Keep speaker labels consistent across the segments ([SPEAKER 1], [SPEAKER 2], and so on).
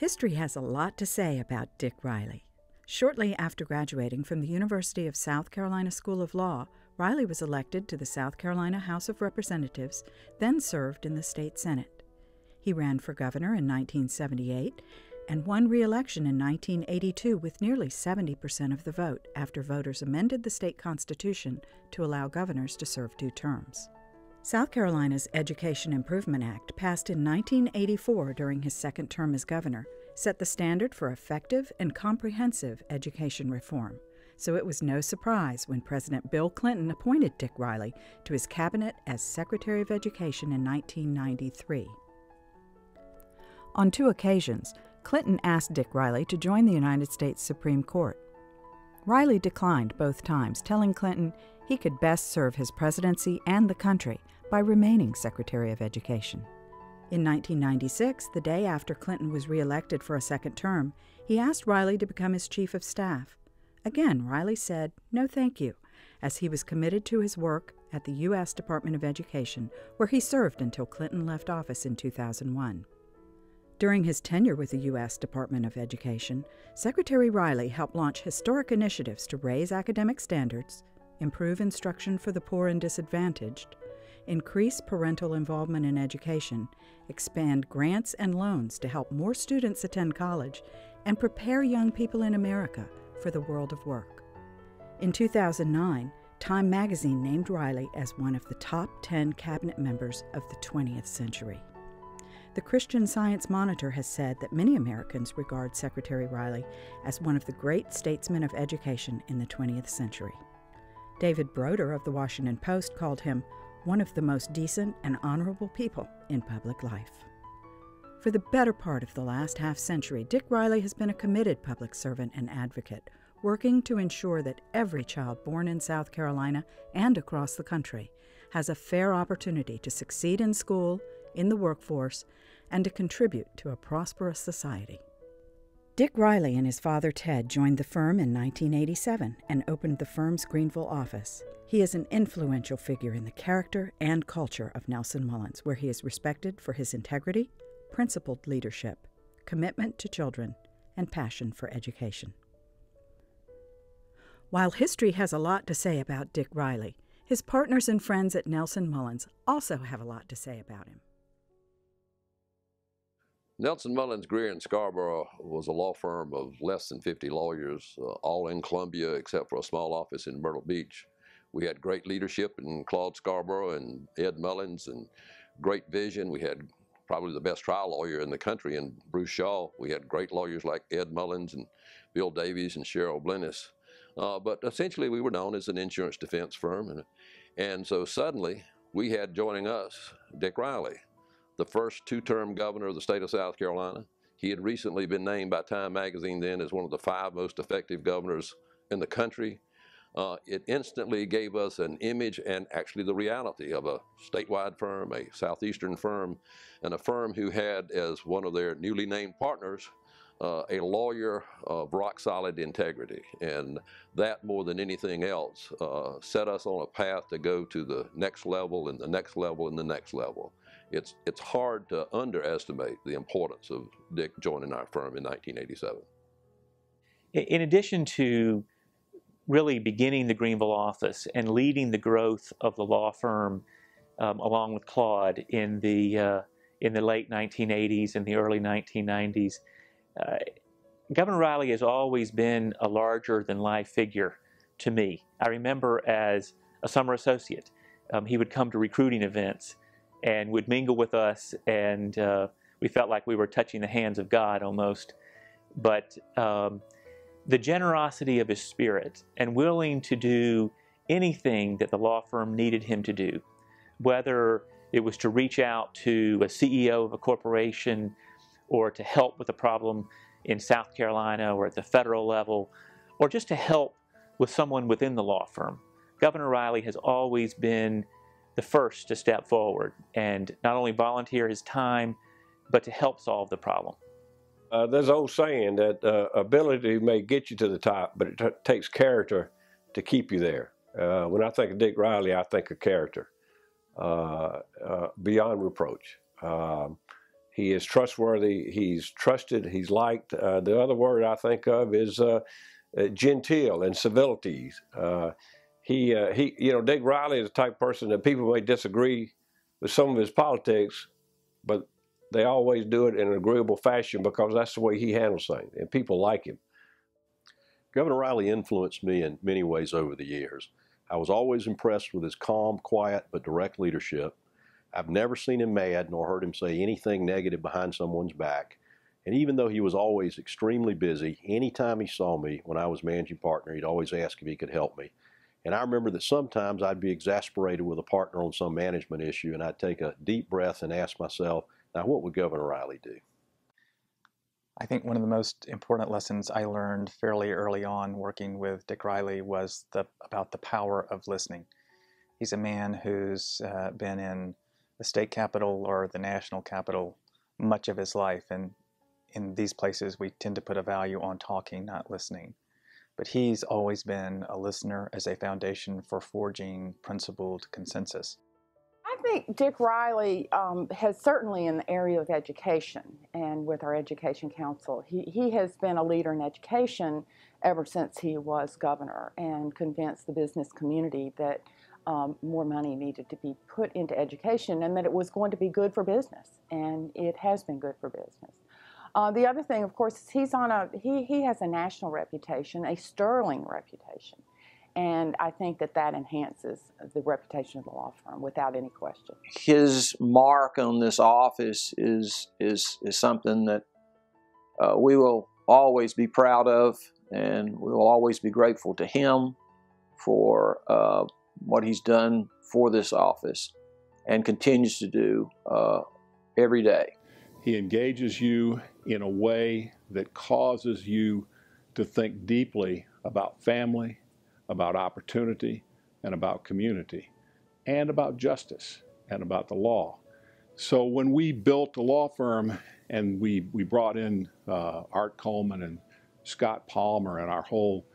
[SPEAKER 1] History has a lot to say about Dick Riley. Shortly after graduating from the University of South Carolina School of Law, Riley was elected to the South Carolina House of Representatives, then served in the state Senate. He ran for governor in 1978 and won re-election in 1982 with nearly 70% of the vote after voters amended the state constitution to allow governors to serve 2 terms. South Carolina's Education Improvement Act, passed in 1984 during his second term as governor, set the standard for effective and comprehensive education reform. So it was no surprise when President Bill Clinton appointed Dick Riley to his cabinet as Secretary of Education in 1993. On 2 occasions, Clinton asked Dick Riley to join the United States Supreme Court. Riley declined both times, telling Clinton he could best serve his presidency and the country by remaining Secretary of Education. In 1996, the day after Clinton was re-elected for a second term, he asked Riley to become his chief of staff. Again, Riley said, "No thank you," as he was committed to his work at the U.S. Department of Education, where he served until Clinton left office in 2001. During his tenure with the U.S. Department of Education, Secretary Riley helped launch historic initiatives to raise academic standards, improve instruction for the poor and disadvantaged, increase parental involvement in education, expand grants and loans to help more students attend college, and prepare young people in America for the world of work. In 2009, Time magazine named Riley as one of the top 10 cabinet members of the 20th century. The Christian Science Monitor has said that many Americans regard Secretary Riley as one of the great statesmen of education in the 20th century. David Broder of the Washington Post called him one of the most decent and honorable people in public life. For the better part of the last half-century, Dick Riley has been a committed public servant and advocate, working to ensure that every child born in South Carolina and across the country has a fair opportunity to succeed in school, in the workforce, and to contribute to a prosperous society. Dick Riley and his father Ted joined the firm in 1987 and opened the firm's Greenville office. He is an influential figure in the character and culture of Nelson Mullins, where he is respected for his integrity, principled leadership, commitment to children, and passion for education. While history has a lot to say about Dick Riley, his partners and friends at Nelson Mullins also have a lot to say about him.
[SPEAKER 2] Nelson Mullins Greer in Scarborough was a law firm of less than 50 lawyers, all in Columbia except for a small office in Myrtle Beach. We had great leadership in Claude Scarborough and Ed Mullins, and great vision. We had probably the best trial lawyer in the country in Bruce Shaw. We had great lawyers like Ed Mullins and Bill Davies and Cheryl Blennis. But essentially we were known as an insurance defense firm. And so suddenly we had joining us Dick Riley, the first 2-term governor of the state of South Carolina. He had recently been named by Time magazine then as one of the 5 most effective governors in the country. It instantly gave us an image and actually the reality of a statewide firm, a southeastern firm, and a firm who had as one of their newly named partners a lawyer of rock-solid integrity. And that, more than anything else, set us on a path to go to the next level and the next level and the next level. It's hard to underestimate the importance of Dick joining our firm in 1987.
[SPEAKER 3] In addition to really beginning the Greenville office and leading the growth of the law firm along with Claude in the late 1980s and the early 1990s, Governor Riley has always been a larger-than-life figure to me. I remember as a summer associate, he would come to recruiting events and would mingle with us, and we felt like we were touching the hands of God almost. But the generosity of his spirit and willing to do anything that the law firm needed him to do, whether it was to reach out to a CEO of a corporation or to help with a problem in South Carolina or at the federal level, or just to help with someone within the law firm. Governor Riley has always been the first to step forward and not only volunteer his time, but to help solve the problem.
[SPEAKER 4] There's an old saying that ability may get you to the top, but it takes character to keep you there. When I think of Dick Riley, I think of character, beyond reproach. He is trustworthy. He's trusted. He's liked. The other word I think of is genteel and civilities. Dick Riley is the type of person that people may disagree with some of his politics, but they always do it in an agreeable fashion because that's the way he handles things, and people like him.
[SPEAKER 5] Governor Riley influenced me in many ways over the years. I was always impressed with his calm, quiet, but direct leadership. I've never seen him mad nor heard him say anything negative behind someone's back. And even though he was always extremely busy, anytime he saw me when I was managing partner, he'd always ask if he could help me. And I remember that sometimes I'd be exasperated with a partner on some management issue, and I'd take a deep breath and ask myself, now what would Governor Riley do?
[SPEAKER 6] I think one of the most important lessons I learned fairly early on working with Dick Riley was about the power of listening. He's a man who's been in the state capitol or the national capitol much of his life, and in these places we tend to put a value on talking, not listening. But he's always been a listener as a foundation for forging principled consensus.
[SPEAKER 7] I think Dick Riley has certainly in the area of education and with our Education Council, he has been a leader in education ever since he was governor and convinced the business community that more money needed to be put into education and that it was going to be good for business, and it has been good for business. The other thing, of course, is he has a national reputation, a sterling reputation. And I think that enhances the reputation of the law firm without any question.
[SPEAKER 8] His mark on this office is something that we will always be proud of, and we will always be grateful to him for what he's done for this office and continues to do every day.
[SPEAKER 9] He engages you in a way that causes you to think deeply about family, about opportunity, and about community, and about justice, and about the law. So when we built the law firm and we brought in Art Coleman and Scott Palmer and our whole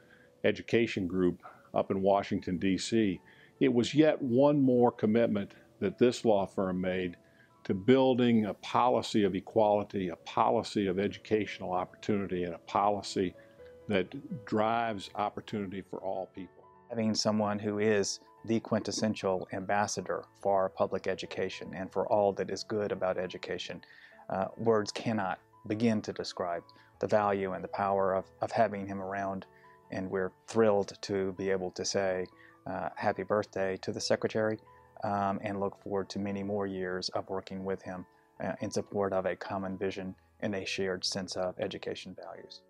[SPEAKER 9] education group up in Washington, D.C., it was yet one more commitment that this law firm made to building a policy of equality, a policy of educational opportunity, and a policy that drives opportunity for all people.
[SPEAKER 6] Having someone who is the quintessential ambassador for public education and for all that is good about education, words cannot begin to describe the value and the power of having him around. And we're thrilled to be able to say happy birthday to the Secretary and look forward to many more years of working with him in support of a common vision and a shared sense of education values.